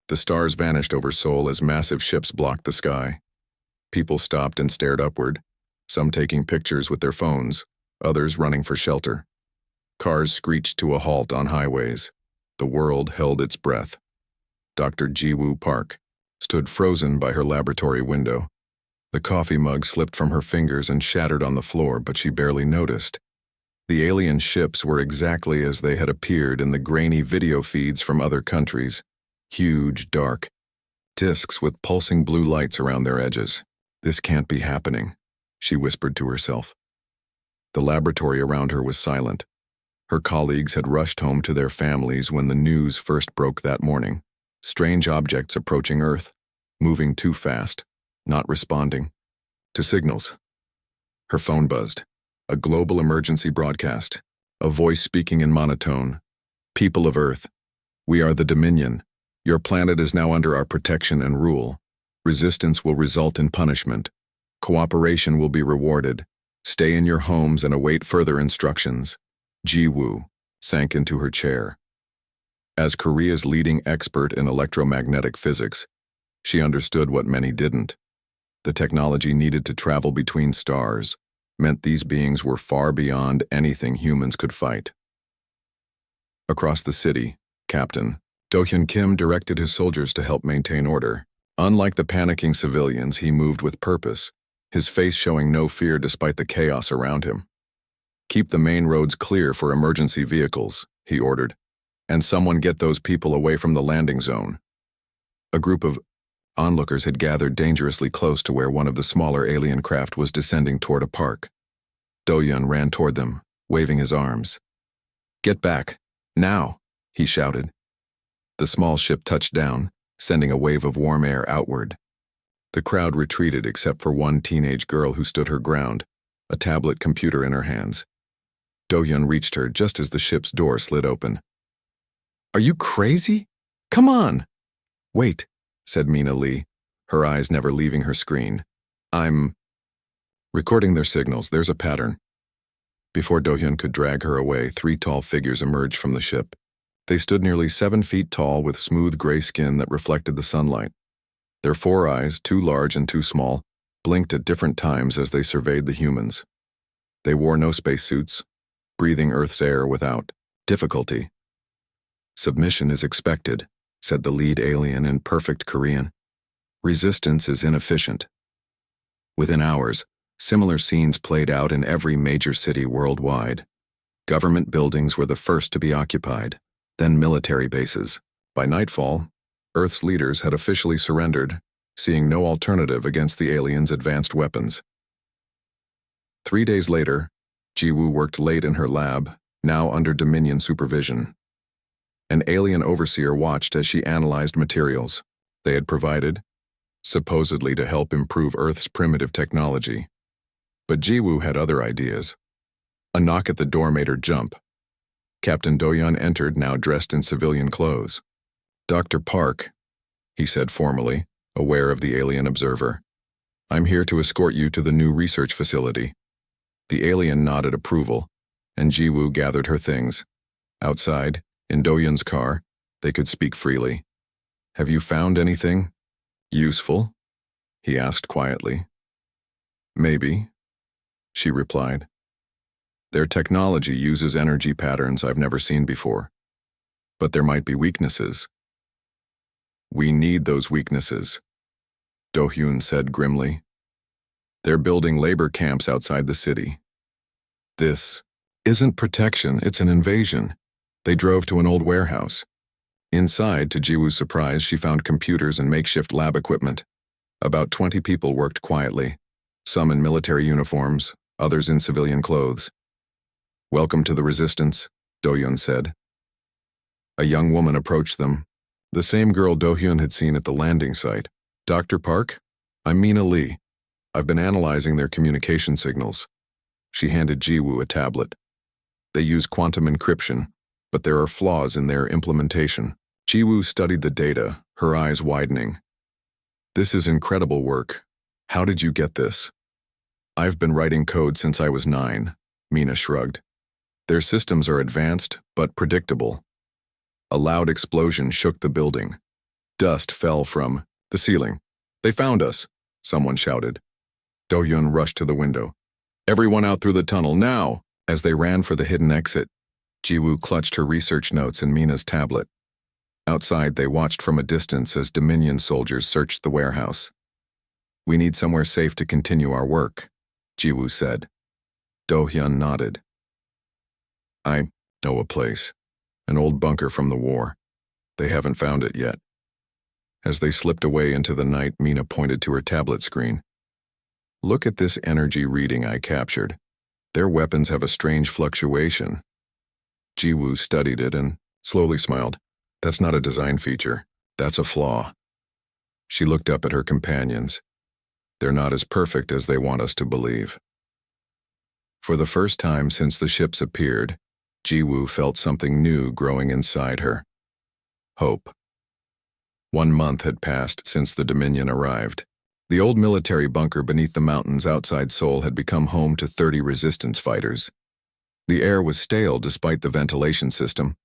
The stars vanished over Seoul as massive ships blocked the sky. People stopped and stared upward, some taking pictures with their phones, others running for shelter. Cars screeched to a halt on highways. The world held its breath. Dr. Ji-woo Park stood frozen by her laboratory window. The coffee mug slipped from her fingers and shattered on the floor, but she barely noticed. The alien ships were exactly as they had appeared in the grainy video feeds from other countries. Huge, dark discs with pulsing blue lights around their edges. "This can't be happening," she whispered to herself. The laboratory around her was silent. Her colleagues had rushed home to their families when the news first broke that morning. Strange objects approaching Earth, moving too fast, not responding to signals. Her phone buzzed. A global emergency broadcast. A voice speaking in monotone. "People of Earth, we are the Dominion. Your planet is now under our protection and rule. Resistance will result in punishment. Cooperation will be rewarded. Stay in your homes and await further instructions." Ji-woo sank into her chair. As Korea's leading expert in electromagnetic physics, she understood what many didn't. The technology needed to travel between stars meant these beings were far beyond anything humans could fight. Across the city, Captain Do-hyun Kim directed his soldiers to help maintain order. Unlike the panicking civilians, he moved with purpose, his face showing no fear despite the chaos around him. "Keep the main roads clear for emergency vehicles," he ordered, "and someone get those people away from the landing zone." A group of onlookers had gathered dangerously close to where one of the smaller alien craft was descending toward a park. Do-hyun ran toward them, waving his arms. "Get back, now," he shouted. The small ship touched down, sending a wave of warm air outward. The crowd retreated except for one teenage girl who stood her ground, a tablet computer in her hands. Do-hyun reached her just as the ship's door slid open. "Are you crazy? Come on!" "Wait," said Mina Lee, her eyes never leaving her screen. "I'm recording their signals. There's a pattern." Before Do-hyun could drag her away, 3 tall figures emerged from the ship. They stood nearly 7 feet tall with smooth gray skin that reflected the sunlight. Their 4 eyes, too large and too small, blinked at different times as they surveyed the humans. They wore no spacesuits, breathing Earth's air without difficulty. "Submission is expected," said the lead alien in perfect Korean. "Resistance is inefficient." Within hours, similar scenes played out in every major city worldwide. Government buildings were the first to be occupied, then military bases. By nightfall, Earth's leaders had officially surrendered, seeing no alternative against the aliens' advanced weapons. 3 days later, Ji-woo worked late in her lab, now under Dominion supervision. An alien overseer watched as she analyzed materials they had provided, supposedly to help improve Earth's primitive technology. But Ji-woo had other ideas. A knock at the door made her jump. Captain Do-hyun entered, now dressed in civilian clothes. "Dr. Park," he said formally, aware of the alien observer. "I'm here to escort you to the new research facility." The alien nodded approval, and Ji-woo gathered her things. Outside, in Do-hyun's car, they could speak freely. "Have you found anything useful?" he asked quietly. "Maybe," she replied. "Their technology uses energy patterns I've never seen before. But there might be weaknesses." "We need those weaknesses," Do-hyun said grimly. "They're building labor camps outside the city. This isn't protection, it's an invasion." They drove to an old warehouse. Inside, to Ji-woo's surprise, she found computers and makeshift lab equipment. About 20 people worked quietly, some in military uniforms, others in civilian clothes. "Welcome to the Resistance," Do-hyun said. A young woman approached them, the same girl Do-hyun had seen at the landing site. "Dr. Park, I'm Mina Lee. I've been analyzing their communication signals." She handed Ji-woo a tablet. "They use quantum encryption, but there are flaws in their implementation." Ji-woo studied the data, her eyes widening. "This is incredible work. How did you get this?" "I've been writing code since I was 9, Mina shrugged. "Their systems are advanced but predictable." A loud explosion shook the building. Dust fell from the ceiling. "They found us," someone shouted. Do-hyun rushed to the window. "Everyone out through the tunnel, now!" As they ran for the hidden exit, Ji-woo clutched her research notes and Mina's tablet. Outside, they watched from a distance as Dominion soldiers searched the warehouse. "We need somewhere safe to continue our work," Ji-woo said. Do-hyun nodded. "I know a place. An old bunker from the war. They haven't found it yet." As they slipped away into the night, Mina pointed to her tablet screen. "Look at this energy reading I captured. Their weapons have a strange fluctuation." Ji-woo studied it and slowly smiled. "That's not a design feature. That's a flaw." She looked up at her companions. "They're not as perfect as they want us to believe." For the first time since the ships appeared, Ji-woo felt something new growing inside her. Hope. 1 month had passed since the Dominion arrived. The old military bunker beneath the mountains outside Seoul had become home to 30 resistance fighters. The air was stale despite the ventilation system.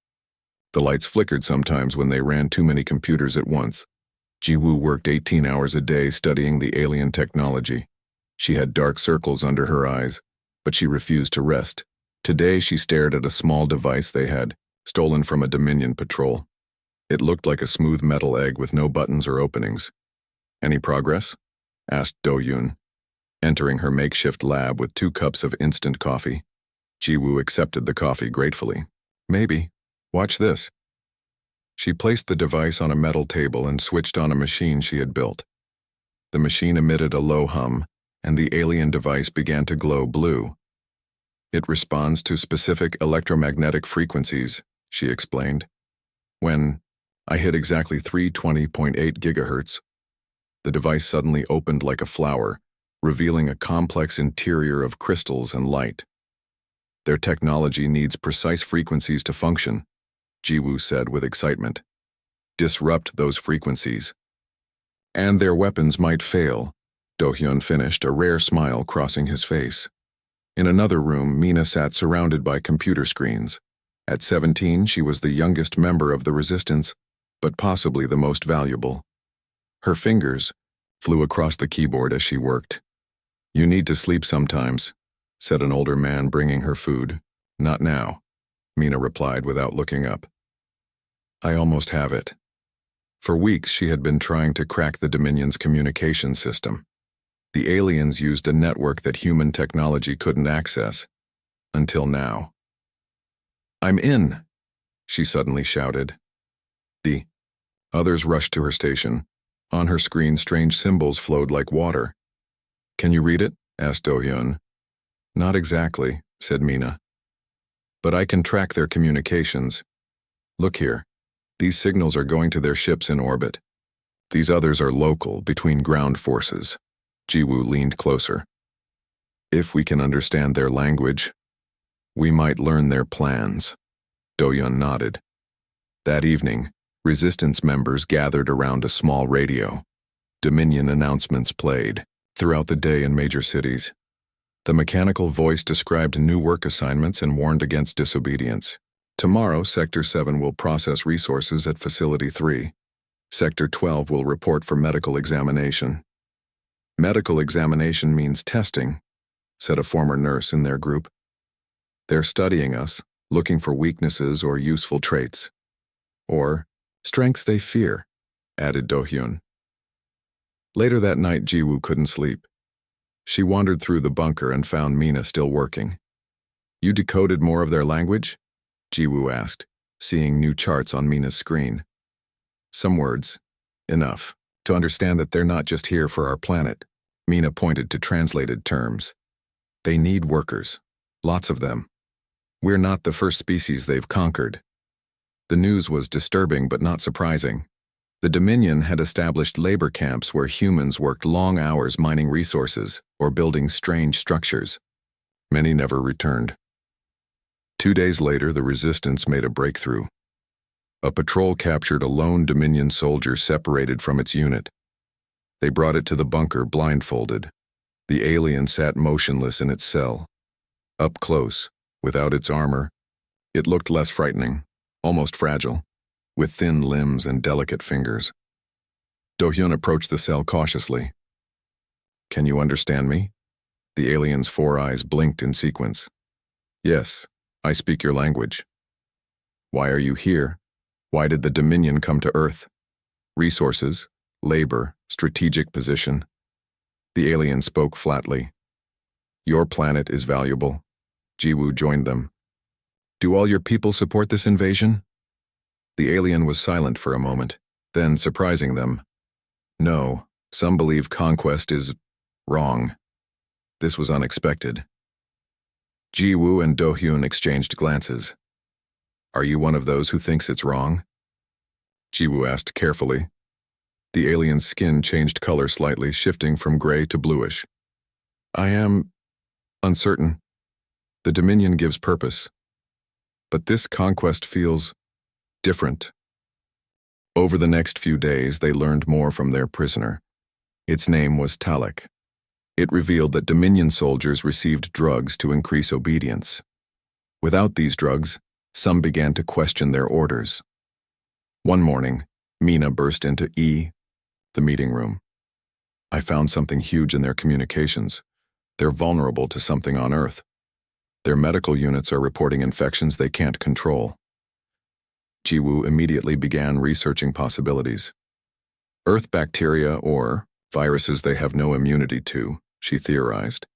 The lights flickered sometimes when they ran too many computers at once. Ji-woo worked 18 hours a day studying the alien technology. She had dark circles under her eyes, but she refused to rest. Today she stared at a small device they had stolen from a Dominion patrol. It looked like a smooth metal egg with no buttons or openings. "Any progress?" asked Do-hyun, entering her makeshift lab with 2 cups of instant coffee. Ji-woo accepted the coffee gratefully. "Maybe. Watch this." She placed the device on a metal table and switched on a machine she had built. The machine emitted a low hum, and the alien device began to glow blue. "It responds to specific electromagnetic frequencies," she explained. "When I hit exactly 320.8 gigahertz, the device suddenly opened like a flower, revealing a complex interior of crystals and light. Their technology needs precise frequencies to function," Ji-woo said with excitement. "Disrupt those frequencies. And their weapons might fail," Do-hyun finished, a rare smile crossing his face. In another room, Mina sat surrounded by computer screens. At 17, she was the youngest member of the resistance, but possibly the most valuable. Her fingers flew across the keyboard as she worked. "You need to sleep sometimes," said an older man bringing her food. "Not now," Mina replied without looking up. "I almost have it." For weeks she had been trying to crack the Dominion's communication system. The aliens used a network that human technology couldn't access. Until now. "I'm in," she suddenly shouted. The others rushed to her station. On her screen, strange symbols flowed like water. "Can you read it?" asked Do-hyun. "Not exactly," said Mina. "But I can track their communications. Look here. These signals are going to their ships in orbit. These others are local, between ground forces." Ji-woo leaned closer. "If we can understand their language, we might learn their plans." Do-hyun nodded. That evening, resistance members gathered around a small radio. Dominion announcements played throughout the day in major cities. The mechanical voice described new work assignments and warned against disobedience. Tomorrow, Sector 7 will process resources at Facility 3. Sector 12 will report for medical examination. "Medical examination means testing," said a former nurse in their group. "They're studying us, looking for weaknesses or useful traits. Or strengths they fear," added Do-hyun. Later that night, Ji-woo couldn't sleep. She wandered through the bunker and found Mina still working. "You decoded more of their language?" Ji-woo asked, seeing new charts on Mina's screen. "Some words. Enough to understand that they're not just here for our planet." Mina pointed to translated terms. "They need workers. Lots of them. We're not the first species they've conquered." The news was disturbing but not surprising. The Dominion had established labor camps where humans worked long hours mining resources or building strange structures. Many never returned. 2 days later, the resistance made a breakthrough. A patrol captured a lone Dominion soldier separated from its unit. They brought it to the bunker blindfolded. The alien sat motionless in its cell. Up close, without its armor, it looked less frightening, almost fragile, with thin limbs and delicate fingers. Do-hyun approached the cell cautiously. Can you understand me? The alien's 4 eyes blinked in sequence. Yes, I speak your language. Why are you here? Why did the Dominion come to Earth? Resources, labor, strategic position. The alien spoke flatly. Your planet is valuable. Jiwoo joined them. Do all your people support this invasion? The alien was silent for a moment, then surprising them. No, some believe conquest is wrong. This was unexpected. Jiwoo and Do-hyun exchanged glances. Are you one of those who thinks it's wrong? Jiwoo asked carefully. The alien's skin changed color slightly, shifting from gray to bluish. I am uncertain. The Dominion gives purpose. But this conquest feels different. Over the next few days, they learned more from their prisoner. Its name was Talek. It revealed that Dominion soldiers received drugs to increase obedience. Without these drugs, some began to question their orders. One morning, Mina burst into the meeting room. I found something huge in their communications. They're vulnerable to something on Earth. Their medical units are reporting infections they can't control. Jiwoo immediately began researching possibilities. Earth bacteria or viruses they have no immunity to, she theorized.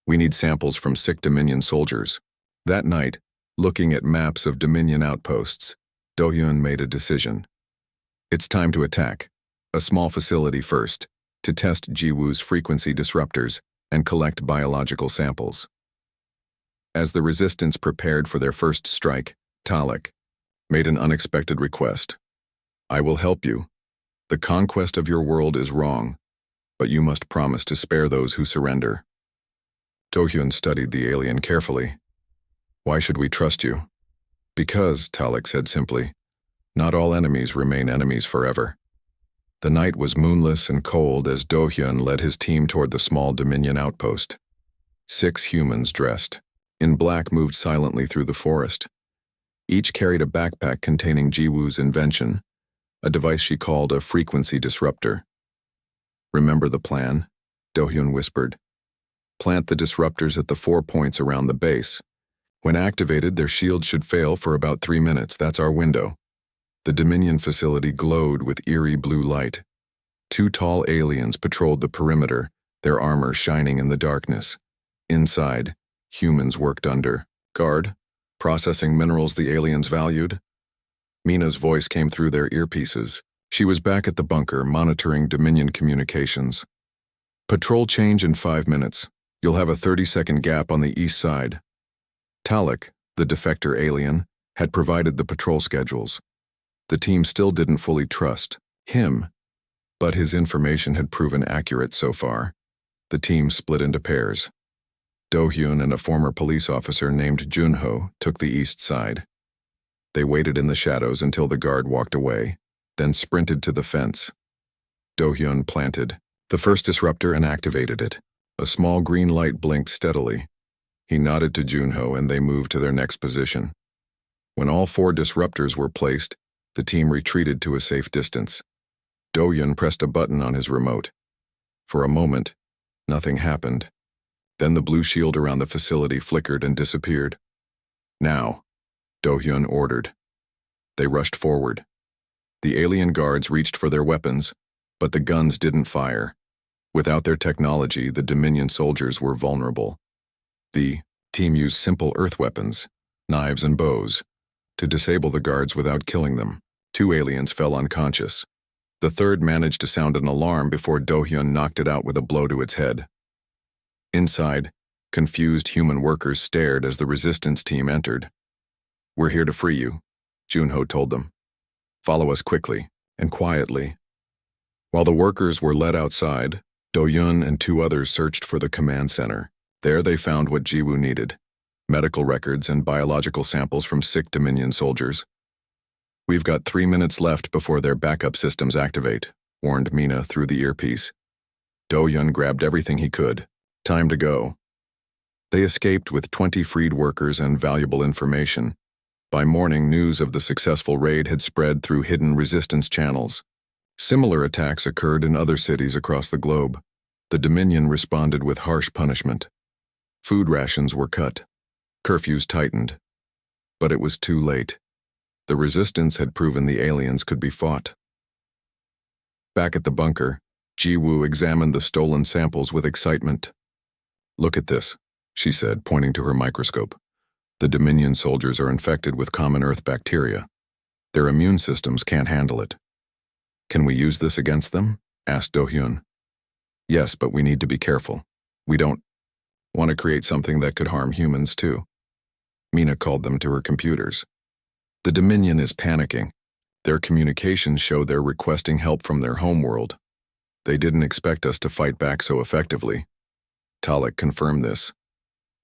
We need samples from sick Dominion soldiers. That night, looking at maps of Dominion outposts, Do-hyun made a decision. It's time to attack. A small facility first, to test Jiwoo's frequency disruptors and collect biological samples. As the resistance prepared for their first strike, Talek made an unexpected request. I will help you. The conquest of your world is wrong, but you must promise to spare those who surrender. Do-hyun studied the alien carefully. Why should we trust you? Because, Talek said simply, not all enemies remain enemies forever. The night was moonless and cold as Do-hyun led his team toward the small Dominion outpost. 6 humans dressed in black moved silently through the forest. Each carried a backpack containing Jiwoo's invention, a device she called a frequency disruptor. Remember the plan? Do-hyun whispered. Plant the disruptors at the 4 points around the base. When activated, their shields should fail for about 3 minutes. That's our window. The Dominion facility glowed with eerie blue light. 2 tall aliens patrolled the perimeter, their armor shining in the darkness. Inside, humans worked under guard, processing minerals the aliens valued. Mina's voice came through their earpieces. She was back at the bunker, monitoring Dominion communications. Patrol change in 5 minutes. You'll have a 30-second gap on the east side. Talek, the defector alien, had provided the patrol schedules. The team still didn't fully trust him, but his information had proven accurate so far. The team split into pairs. Do-hyun and a former police officer named Junho took the east side. They waited in the shadows until the guard walked away, then sprinted to the fence. Do-hyun planted the first disruptor and activated it. A small green light blinked steadily. He nodded to Junho and they moved to their next position. When all 4 disruptors were placed, the team retreated to a safe distance. Do-hyun pressed a button on his remote. For a moment, nothing happened. Then the blue shield around the facility flickered and disappeared. Now, Do-hyun ordered. They rushed forward. The alien guards reached for their weapons, but the guns didn't fire. Without their technology, the Dominion soldiers were vulnerable. The team used simple earth weapons, knives and bows, to disable the guards without killing them. 2 aliens fell unconscious. The third managed to sound an alarm before Do-hyun knocked it out with a blow to its head. Inside, confused human workers stared as the resistance team entered. We're here to free you, Junho told them. Follow us quickly and quietly. While the workers were led outside, Do-hyun and 2 others searched for the command center. There they found what Jiwoo needed: medical records and biological samples from sick Dominion soldiers. We've got 3 minutes left before their backup systems activate, warned Mina through the earpiece. Do-hyun grabbed everything he could. Time to go. They escaped with 20 freed workers and valuable information. By morning, news of the successful raid had spread through hidden resistance channels. Similar attacks occurred in other cities across the globe. The Dominion responded with harsh punishment. Food rations were cut. Curfews tightened. But it was too late. The resistance had proven the aliens could be fought. Back at the bunker, Ji-woo examined the stolen samples with excitement. "Look at this," she said, pointing to her microscope. "The Dominion soldiers are infected with common Earth bacteria. Their immune systems can't handle it." "Can we use this against them?" asked Do-hyun. "Yes, but we need to be careful. We don't want to create something that could harm humans too." Mina called them to her computers. "The Dominion is panicking. Their communications show they're requesting help from their homeworld. They didn't expect us to fight back so effectively." Talek confirmed this.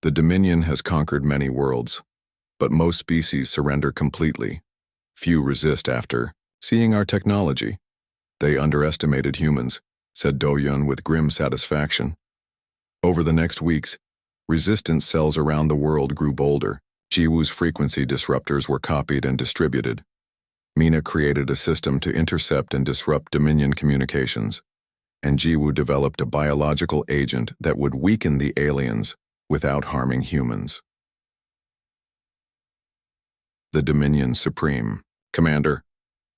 "The Dominion has conquered many worlds, but most species surrender completely. Few resist after seeing our technology. They underestimated humans," said Do-hyun with grim satisfaction. Over the next weeks, resistance cells around the world grew bolder. Ji-woo's frequency disruptors were copied and distributed. Mina created a system to intercept and disrupt Dominion communications, and Ji-woo developed a biological agent that would weaken the aliens without harming humans. The Dominion Supreme Commander,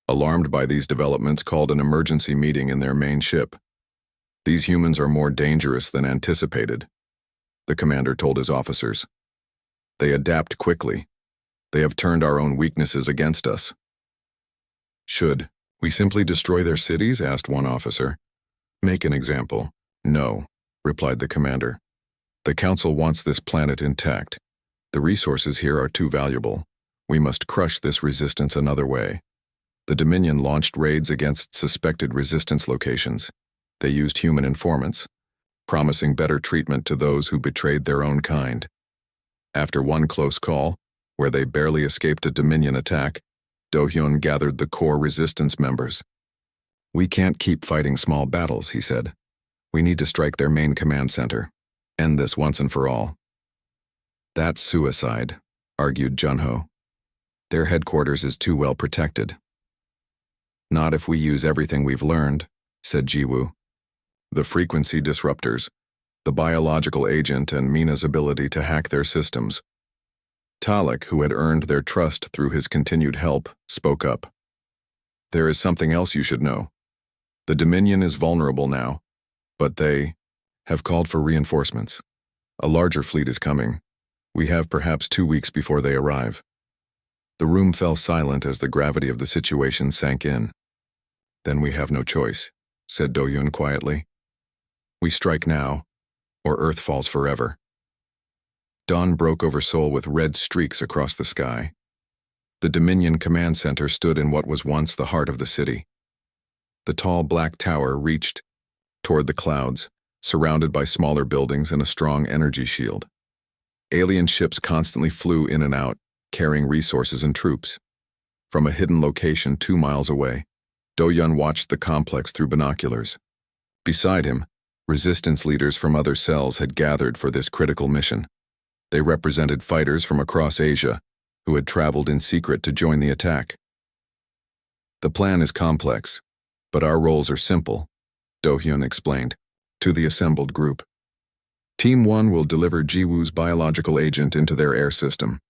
alarmed by these developments, called an emergency meeting in their main ship. "These humans are more dangerous than anticipated," the commander told his officers. "They adapt quickly. They have turned our own weaknesses against us." "Should we simply destroy their cities?" asked one officer. "Make an example." "No," replied the commander. "The Council wants this planet intact. The resources here are too valuable. We must crush this resistance another way." The Dominion launched raids against suspected resistance locations. They used human informants, promising better treatment to those who betrayed their own kind. After one close call, where they barely escaped a Dominion attack, Do-hyun gathered the core resistance members. "We can't keep fighting small battles," he said. "We need to strike their main command center. End this once and for all." "That's suicide," argued Junho. "Their headquarters is too well protected." "Not if we use everything we've learned," said Ji-woo. "The frequency disruptors, the biological agent, and Mina's ability to hack their systems." Talek, who had earned their trust through his continued help, spoke up. "There is something else you should know. The Dominion is vulnerable now, but they have called for reinforcements. A larger fleet is coming. We have perhaps 2 weeks before they arrive." The room fell silent as the gravity of the situation sank in. "Then we have no choice," said Do-hyun quietly. "We strike now, or Earth falls forever." Dawn broke over Seoul with red streaks across the sky. The Dominion Command Center stood in what was once the heart of the city. The tall black tower reached toward the clouds, surrounded by smaller buildings and a strong energy shield. Alien ships constantly flew in and out, carrying resources and troops. From a hidden location 2 miles away, Do-hyun watched the complex through binoculars. Beside him, resistance leaders from other cells had gathered for this critical mission. They represented fighters from across Asia, who had traveled in secret to join the attack. "The plan is complex, but our roles are simple," Do-hyun explained to the assembled group. "Team 1 will deliver Ji-woo's biological agent into their air system.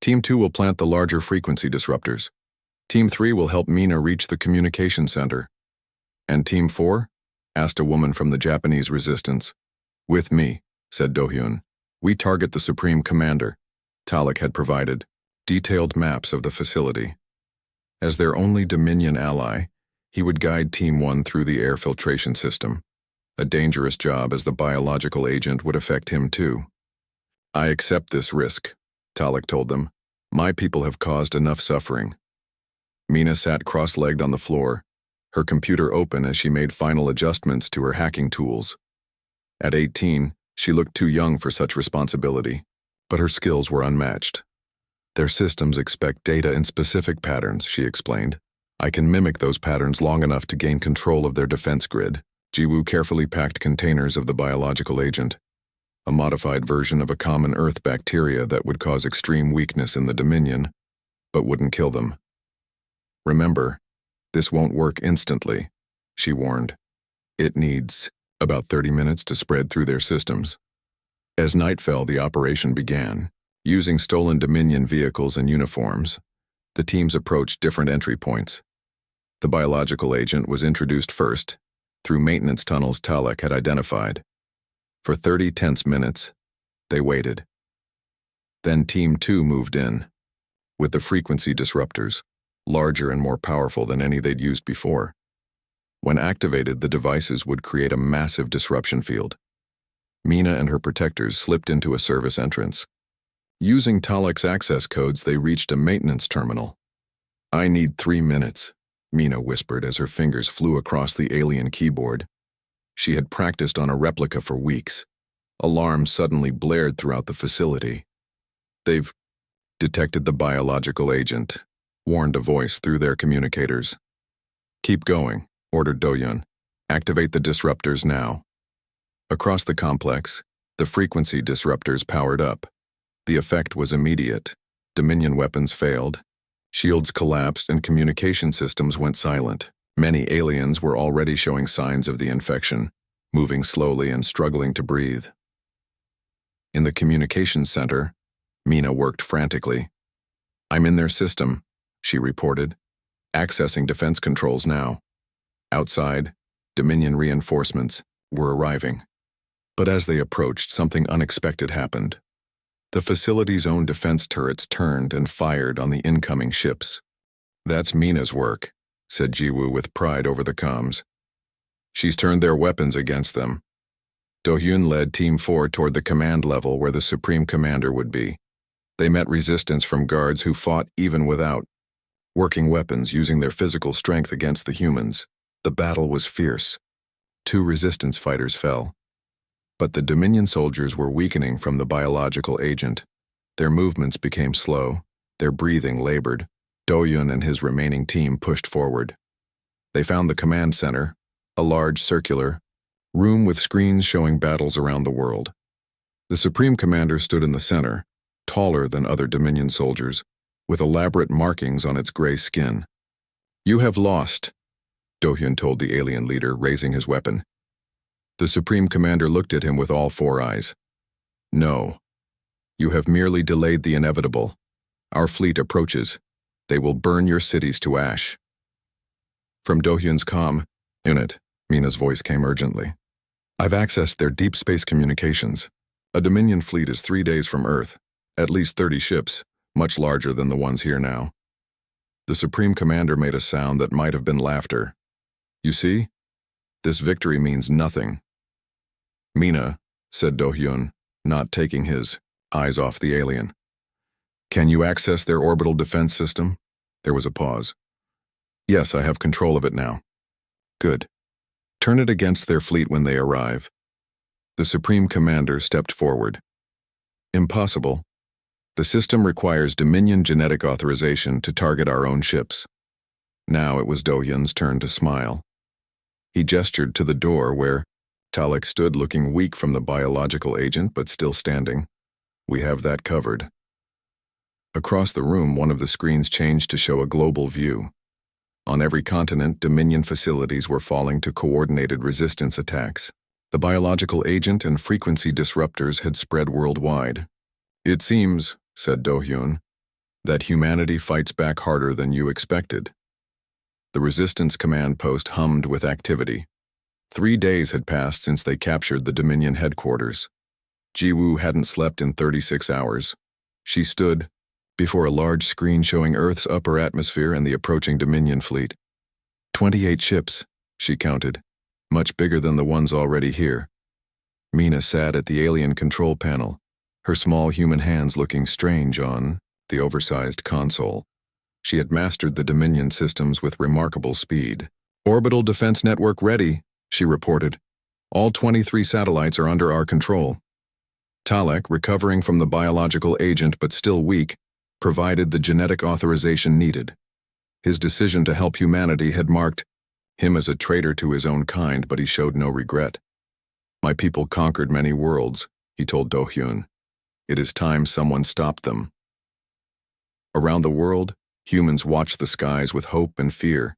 Team 2 will plant the larger frequency disruptors. Team 3 will help Mina reach the communication center." "And Team 4? asked a woman from the Japanese resistance. "With me," said Do-hyun. "We target the Supreme Commander." Talek had provided detailed maps of the facility. As their only Dominion ally, he would guide Team 1 through the air filtration system. A dangerous job, as the biological agent would affect him too. "I accept this risk," Talek told them. "My people have caused enough suffering." Mina sat cross-legged on the floor, her computer open as she made final adjustments to her hacking tools. At 18, she looked too young for such responsibility, but her skills were unmatched. "Their systems expect data in specific patterns," she explained. "I can mimic those patterns long enough to gain control of their defense grid." Ji-woo carefully packed containers of the biological agent, a modified version of a common Earth bacteria that would cause extreme weakness in the Dominion, but wouldn't kill them. "Remember, this won't work instantly," she warned. It needs about 30 minutes to spread through their systems. As night fell, the operation began. Using stolen Dominion vehicles and uniforms, the teams approached different entry points. The biological agent was introduced first, through maintenance tunnels Talek had identified. For 30 tense minutes, they waited. Then Team 2 moved in, with the frequency disruptors, larger and more powerful than any they'd used before. When activated, the devices would create a massive disruption field. Mina and her protectors slipped into a service entrance. Using Talek's access codes, they reached a maintenance terminal. "I need 3 minutes," Mina whispered as her fingers flew across the alien keyboard. She had practiced on a replica for weeks. Alarms suddenly blared throughout the facility. "They've detected the biological agent," warned a voice through their communicators. "Keep going," ordered Do-hyun. "Activate the disruptors now." Across the complex, the frequency disruptors powered up. The effect was immediate. Dominion weapons failed. Shields collapsed and communication systems went silent. Many aliens were already showing signs of the infection, moving slowly and struggling to breathe. In the communications center, Mina worked frantically. "I'm in their system," she reported, "accessing defense controls now." Outside, Dominion reinforcements were arriving. But as they approached, something unexpected happened. The facility's own defense turrets turned and fired on the incoming ships. "That's Mina's work," said Jiwoo with pride over the comms. "She's turned their weapons against them." Do-hyun led Team 4 toward the command level where the Supreme Commander would be. They met resistance from guards who fought even without working weapons, using their physical strength against the humans. The battle was fierce. 2 resistance fighters fell. But the Dominion soldiers were weakening from the biological agent. Their movements became slow, their breathing labored. Do-hyun and his remaining team pushed forward. They found the command center, a large circular room with screens showing battles around the world. The Supreme Commander stood in the center, taller than other Dominion soldiers, with elaborate markings on its gray skin. "You have lost," Do-hyun told the alien leader, raising his weapon. The Supreme Commander looked at him with all 4 eyes. "No. You have merely delayed the inevitable. Our fleet approaches. They will burn your cities to ash." From Do-hyun's comm unit, Mina's voice came urgently. "I've accessed their deep space communications. A Dominion fleet is 3 days from Earth, at least 30 ships, much larger than the ones here now." The Supreme Commander made a sound that might have been laughter. "You see? This victory means nothing." "Mina," said Do-hyun, not taking his eyes off the alien. "Can you access their orbital defense system?" There was a pause. "Yes, I have control of it now." "Good. Turn it against their fleet when they arrive." The Supreme Commander stepped forward. "Impossible. The system requires Dominion genetic authorization to target our own ships." Now it was Do-hyun's turn to smile. He gestured to the door where Talek stood, looking weak from the biological agent but still standing. "We have that covered." Across the room, one of the screens changed to show a global view. On every continent, Dominion facilities were falling to coordinated resistance attacks. The biological agent and frequency disruptors had spread worldwide. "It seems," said Do-hyun, "that humanity fights back harder than you expected." The resistance command post hummed with activity. 3 days had passed since they captured the Dominion headquarters. Jiwoo hadn't slept in 36 hours. She stood before a large screen showing Earth's upper atmosphere and the approaching Dominion fleet. 28 ships, she counted, much bigger than the ones already here. Mina sat at the alien control panel, her small human hands looking strange on the oversized console. She had mastered the Dominion systems with remarkable speed. "Orbital defense network ready," she reported. "All 23 satellites are under our control." Talek, recovering from the biological agent but still weak, provided the genetic authorization needed. His decision to help humanity had marked him as a traitor to his own kind, but he showed no regret. "My people conquered many worlds," he told Do-hyun. "It is time someone stopped them." Around the world, humans watched the skies with hope and fear.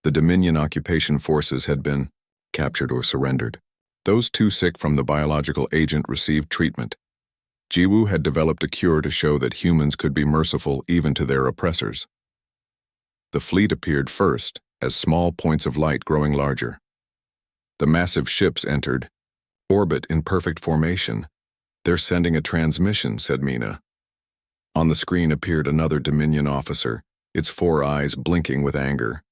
The Dominion occupation forces had been captured or surrendered. Those too sick from the biological agent received treatment. Jiwoo had developed a cure to show that humans could be merciful even to their oppressors. The fleet appeared first, as small points of light growing larger. The massive ships entered orbit in perfect formation. "They're sending a transmission," said Mina. On the screen appeared another Dominion officer, its 4 eyes blinking with anger.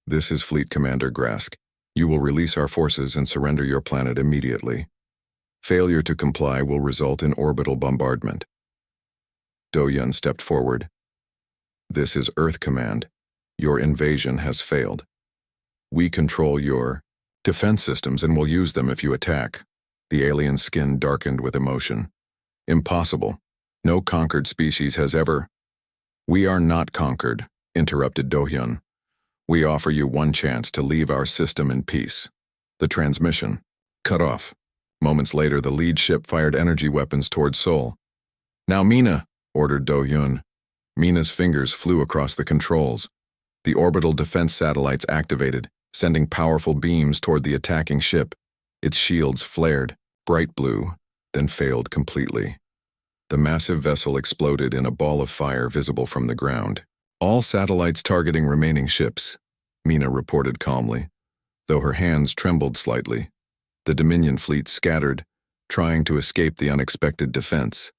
"This is Fleet Commander Grask. You will release our forces and surrender your planet immediately. Failure to comply will result in orbital bombardment." Do-Yun stepped forward. "This is Earth Command. Your invasion has failed. We control your defense systems and will use them if you attack." The alien's skin darkened with emotion. "Impossible. No conquered species has ever—" "We are not conquered," interrupted Do-Hyun. "We offer you one chance to leave our system in peace." The transmission cut off. Moments later, the lead ship fired energy weapons towards Seoul. "Now, Mina," ordered Do-Hyun. Mina's fingers flew across the controls. The orbital defense satellites activated, sending powerful beams toward the attacking ship. Its shields flared, bright blue, then failed completely. The massive vessel exploded in a ball of fire visible from the ground. "All satellites targeting remaining ships," Mina reported calmly, though her hands trembled slightly. The Dominion fleet scattered, trying to escape the unexpected defense.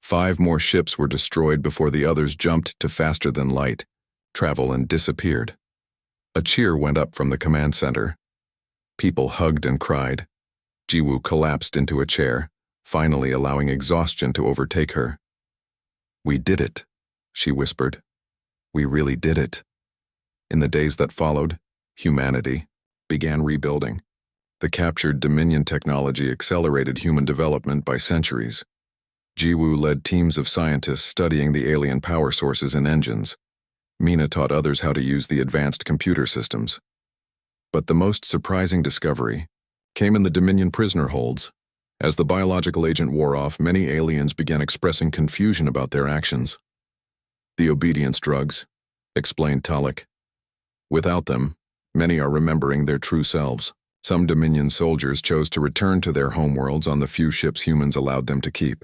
5 more ships were destroyed before the others jumped to faster-than-light travel and disappeared. A cheer went up from the command center. People hugged and cried. Jiwoo collapsed into a chair, finally allowing exhaustion to overtake her. "We did it," she whispered. "We really did it." In the days that followed, humanity began rebuilding. The captured Dominion technology accelerated human development by centuries. Jiwoo led teams of scientists studying the alien power sources and engines. Mina taught others how to use the advanced computer systems. But the most surprising discovery came in the Dominion prisoner holds. As the biological agent wore off, many aliens began expressing confusion about their actions. "The obedience drugs," explained Talek. "Without them, many are remembering their true selves." Some Dominion soldiers chose to return to their homeworlds on the few ships humans allowed them to keep.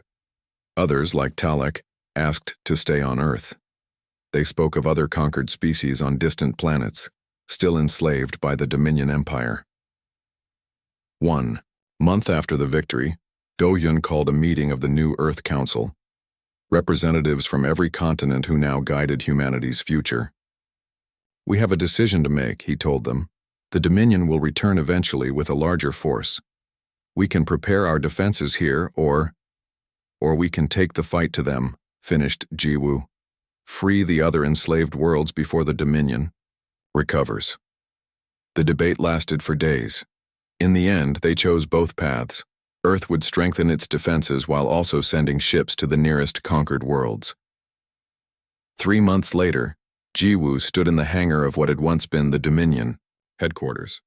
Others, like Talek, asked to stay on Earth. They spoke of other conquered species on distant planets, still enslaved by the Dominion Empire. 1 month after the victory, Do-Hyun called a meeting of the new Earth Council, representatives from every continent who now guided humanity's future. "We have a decision to make," he told them. "The Dominion will return eventually with a larger force. We can prepare our defenses here, or we can take the fight to them," finished Jiwoo. "Free the other enslaved worlds before the Dominion recovers." The debate lasted for days. In the end, they chose both paths. Earth would strengthen its defenses while also sending ships to the nearest conquered worlds. 3 months later, Jiwoo stood in the hangar of what had once been the Dominion headquarters.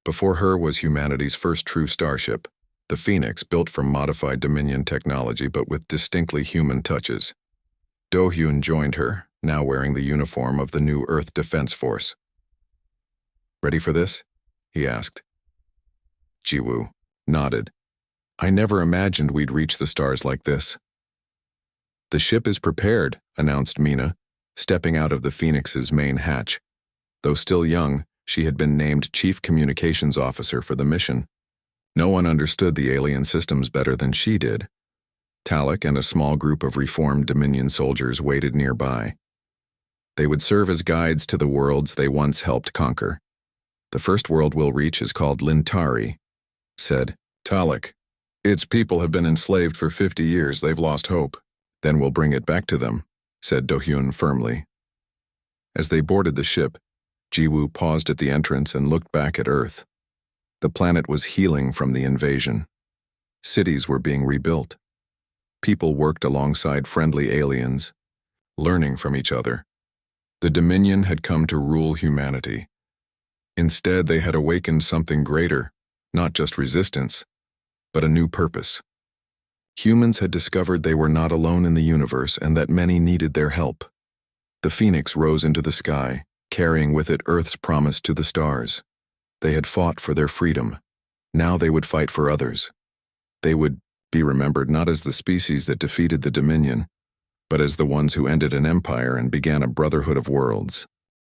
Before her was humanity's first true starship, the Phoenix, built from modified Dominion technology but with distinctly human touches. Do-Hyun joined her, now wearing the uniform of the new Earth Defense Force. "Ready for this?" he asked. Jiwoo nodded. "I never imagined we'd reach the stars like this." "The ship is prepared," announced Mina, stepping out of the Phoenix's main hatch. Though still young, she had been named Chief Communications Officer for the mission. No one understood the alien systems better than she did. Talek and a small group of reformed Dominion soldiers waited nearby. They would serve as guides to the worlds they once helped conquer. "The first world we'll reach is called Lintari," said Talek. "Its people have been enslaved for 50 years. They've lost hope. Then we'll bring it back to them," said Do-Hyun firmly. As they boarded the ship, Jiwoo paused at the entrance and looked back at Earth. The planet was healing from the invasion. Cities were being rebuilt. People worked alongside friendly aliens, learning from each other. The Dominion had come to rule humanity. Instead, they had awakened something greater, not just resistance, but a new purpose. Humans had discovered they were not alone in the universe and that many needed their help. The Phoenix rose into the sky, carrying with it Earth's promise to the stars. They had fought for their freedom. Now they would fight for others. They would be remembered not as the species that defeated the Dominion, but as the ones who ended an empire and began a brotherhood of worlds.